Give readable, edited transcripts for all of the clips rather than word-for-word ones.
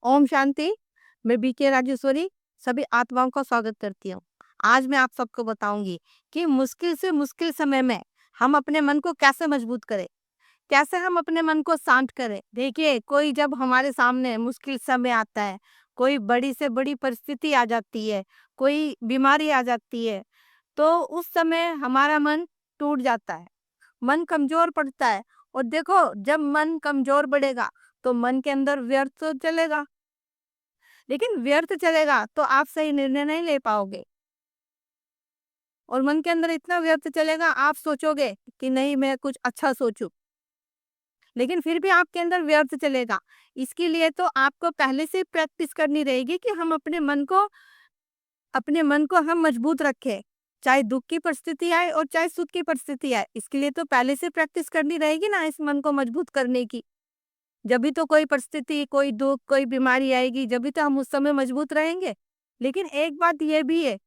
ओम शांति। मैं बीके राजेश्वरी सभी आत्माओं का स्वागत करती हूँ। आज मैं आप सबको बताऊंगी कि मुश्किल से मुश्किल समय में हम अपने मन को कैसे मजबूत करें, कैसे हम अपने मन को शांत करें। देखिए, कोई जब हमारे सामने मुश्किल समय आता है, कोई बड़ी से बड़ी परिस्थिति आ जाती है, कोई बीमारी आ जाती है, तो उस समय हमारा मन टूट जाता है, मन कमजोर पड़ता है। और देखो, जब मन कमजोर पड़ेगा तो मन के अंदर व्यर्थ तो चलेगा, लेकिन व्यर्थ चलेगा तो आप सही निर्णय नहीं ले पाओगे। और मन के अंदर इतना व्यर्थ चलेगा, आप सोचोगे कि नहीं मैं कुछ अच्छा सोचूं, लेकिन फिर भी आपके अंदर व्यर्थ चलेगा। इसके लिए तो आपको पहले से प्रैक्टिस करनी रहेगी कि हम अपने मन को हम मजबूत रखें, चाहे दुख की परिस्थिति आए और चाहे सुख की परिस्थिति आए। इसके लिए तो पहले से प्रैक्टिस करनी रहेगी ना, इस मन को मजबूत करने की। जब भी तो कोई परिस्थिति, कोई दुख, कोई बीमारी आएगी, जब भी तो हम उस समय मजबूत रहेंगे। लेकिन एक बात ये भी है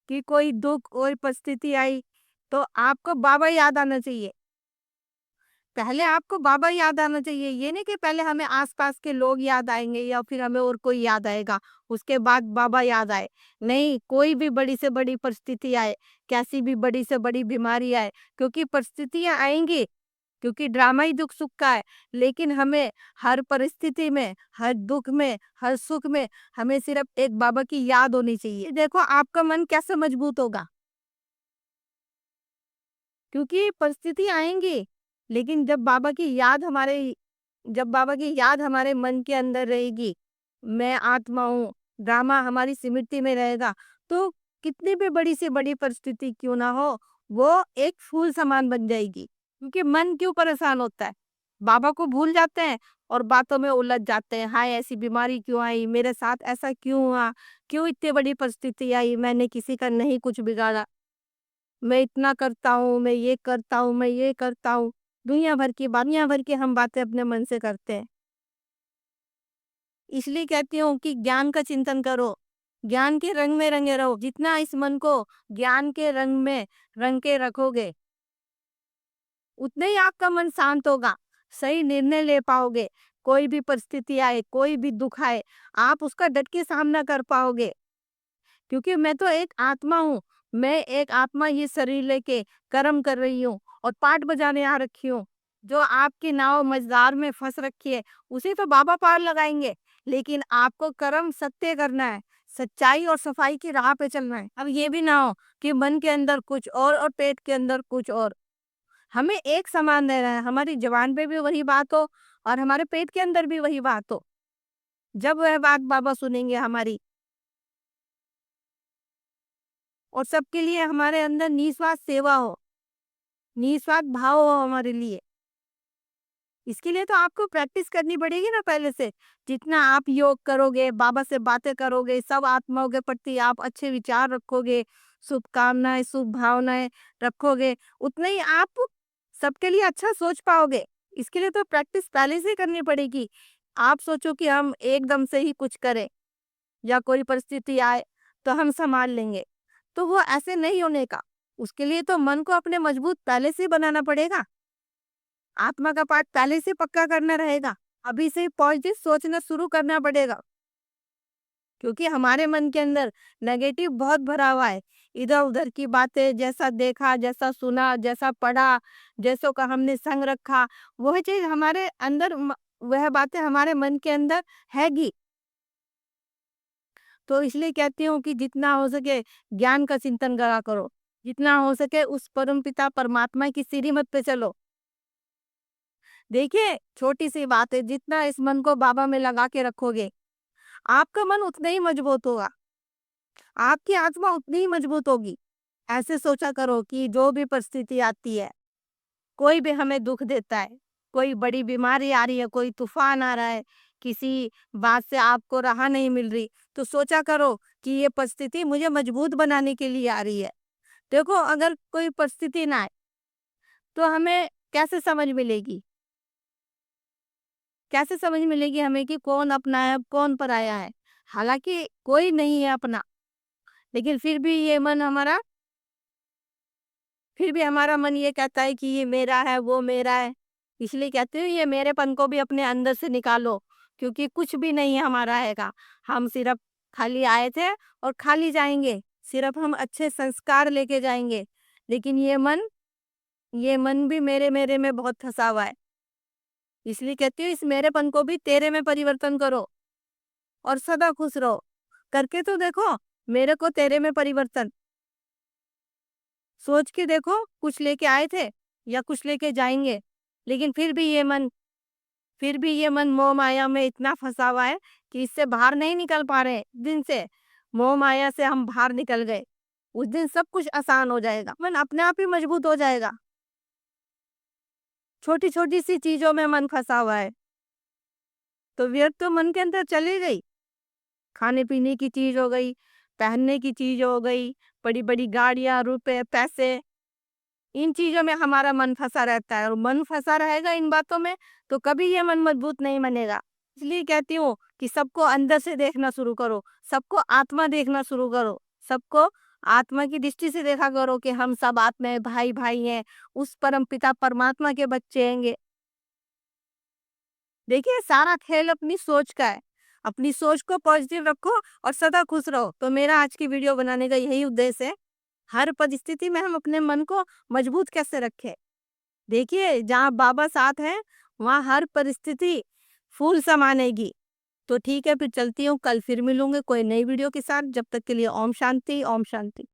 कि कोई दुख और परिस्थिति आई तो आपको बाबा याद आना चाहिए। पहले आपको बाबा याद आना चाहिए, ये नहीं कि पहले हमें आसपास के लोग याद आएंगे या फिर हमें और कोई याद आएगा, उसके बाद बाबा याद आए। नहीं, कोई भी बड़ी से बड़ी परिस्थिति आए, कैसी भी बड़ी से बड़ी बीमारी आए, क्योंकि परिस्थितियां आएंगी, क्योंकि ड्रामा ही दुख सुख का है। लेकिन हमें हर परिस्थिति में, हर दुख में, हर सुख में हमें सिर्फ एक बाबा की याद होनी चाहिए। देखो, आपका मन कैसे मजबूत होगा, क्योंकि परिस्थिति आएंगी, लेकिन जब बाबा की याद हमारे मन के अंदर रहेगी, मैं आत्मा हूँ, ड्रामा हमारी स्मृति में रहेगा, तो कितनी भी बड़ी से बड़ी परिस्थिति क्यों ना हो, वो एक फूल समान बन जाएगी। क्योंकि मन क्यों परेशान होता है, बाबा को भूल जाते हैं और बातों में उलझ जाते हैं। हाय, ऐसी बीमारी क्यों आई, मेरे साथ ऐसा क्यों हुआ, क्यों इतनी बड़ी परिस्थिति आई, मैंने किसी का नहीं कुछ बिगाड़ा, मैं इतना करता हूँ, मैं ये करता हूँ, मैं ये करता हूँ। दुनिया भर की हम बातें अपने मन से करते हैं। इसलिए कहती हूँ कि ज्ञान का चिंतन करो, ज्ञान के रंग में रंगे रहो। जितना इस मन को ज्ञान के रंग में रंग के रखोगे, उतने ही आपका मन शांत होगा, सही निर्णय ले पाओगे। कोई भी परिस्थिति आए, कोई भी दुख आए, आप उसका डट के सामना कर पाओगे। क्योंकि मैं तो एक आत्मा हूँ, मैं एक आत्मा ये शरीर लेके कर्म कर रही हूँ और पाठ बजाने आ रखी हूँ। जो आपकी नाव मझधार में फंस रखी है, उसे तो बाबा पार लगाएंगे, लेकिन आपको कर्म सत्य करना है, सच्चाई और सफाई की राह पे चलना है। अब ये भी ना हो कि मन के अंदर कुछ और पेट के अंदर कुछ और। हमें एक समान रहना है, हमारी जबान पे भी वही बात हो और हमारे पेट के अंदर भी वही बात हो। जब वह बात बाबा सुनेंगे हमारी, और सबके लिए हमारे अंदर निस्वार्थ सेवा हो, निस्वार्थ भाव हो हमारे लिए। इसके लिए तो आपको प्रैक्टिस करनी पड़ेगी ना पहले से। जितना आप योग करोगे, बाबा से बातें करोगे, सब आत्माओं के प्रति आप अच्छे विचार रखोगे, शुभकामनाएं, शुभ भावनाएं रखोगे, उतना ही आप सबके लिए अच्छा सोच पाओगे। इसके लिए तो प्रैक्टिस पहले से ही करनी पड़ेगी। आप सोचो कि हम एकदम से ही कुछ करें या कोई परिस्थिति आए तो हम संभाल लेंगे, तो वो ऐसे नहीं होने का। उसके लिए तो मन को अपने मजबूत पहले से ही बनाना पड़ेगा, आत्मा का पाठ पहले से पक्का करना रहेगा, अभी से पॉजिटिव सोचना शुरू करना पड़ेगा। क्योंकि हमारे मन के अंदर नेगेटिव बहुत भरा हुआ है, इधर उधर की बातें, जैसा देखा, जैसा सुना, जैसा पढ़ा, जैसों का हमने संग रखा, वह चीज हमारे अंदर वह बातें हमारे मन के अंदर हैगी। तो इसलिए कहती हूँ कि जितना हो सके ज्ञान का चिंतन करा करो, जितना हो सके उस परम पिता परमात्मा की श्रीमत पे चलो। देखिए, छोटी सी बात है, जितना इस मन को बाबा में लगा के रखोगे, आपका मन उतना ही मजबूत होगा, आपकी आत्मा उतनी ही मजबूत होगी। ऐसे सोचा करो कि जो भी परिस्थिति आती है, कोई भी हमें दुख देता है, कोई बड़ी बीमारी आ रही है, कोई तूफान आ रहा है, किसी बात से आपको राह नहीं मिल रही, तो सोचा करो कि ये परिस्थिति मुझे मजबूत बनाने के लिए आ रही है। देखो, अगर कोई परिस्थिति ना आए तो हमें कैसे समझ मिलेगी, कैसे समझ मिलेगी हमें कि कौन अपना है, कौन पराया है। हालांकि कोई नहीं है अपना, लेकिन फिर भी हमारा मन ये कहता है कि ये मेरा है, वो मेरा है। इसलिए कहते हो, ये मेरेपन को भी अपने अंदर से निकालो, क्योंकि कुछ भी नहीं हमारा रहेगा। हम सिर्फ खाली आए थे और खाली जाएंगे। सिर्फ हम अच्छे संस्कार लेके जाएंगे। लेकिन ये मन भी मेरे मेरे में बहुत फंसा हुआ है। इसलिए कहती हूँ इस मेरेपन को भी तेरे में परिवर्तन करो और सदा खुश रहो। करके तो देखो मेरे को तेरे में परिवर्तन। सोच के देखो कुछ लेके आए थे या कुछ लेके जाएंगे, लेकिन फिर भी ये मन मोह माया में इतना फंसा हुआ है कि इससे बाहर नहीं निकल पा रहे। दिन से मोह माया से हम बाहर निकल गए, उस दिन सब कुछ आसान हो जाएगा। मन अपने आप ही मजबूत हो जाएगा। छोटी छोटी सी चीजों में मन फंसा हुआ है तो व्यर्थ तो मन के अंदर चली गई। खाने पीने की चीज हो गई, पहनने की चीज हो गई, बड़ी बड़ी गाड़ियां, रुपए, पैसे, इन चीजों में हमारा मन फंसा रहता है। और मन फंसा रहेगा इन बातों में तो कभी ये मन मजबूत नहीं बनेगा। इसलिए कहती हूँ कि सबको अंदर से देखना शुरू करो, सबको आत्मा देखना शुरू करो, सबको आत्मा की दृष्टि से देखा करो कि हम सब आत्मा भाई भाई हैं, उस परम पिता परमात्मा के बच्चे हैंगे। देखिए सारा खेल अपनी सोच का है। अपनी सोच को पॉजिटिव रखो और सदा खुश रहो। तो मेरा आज की वीडियो बनाने का यही उद्देश्य है। हर परिस्थिति में हम अपने मन को मजबूत कैसे रखें। देखिए जहाँ बाबा साथ हैं वहाँ हर परिस्थिति फूल समानेगी। तो ठीक है फिर चलती हूँ, कल फिर मिलूंगे कोई नई वीडियो के साथ। जब तक के लिए ओम शांति, ओम शांति।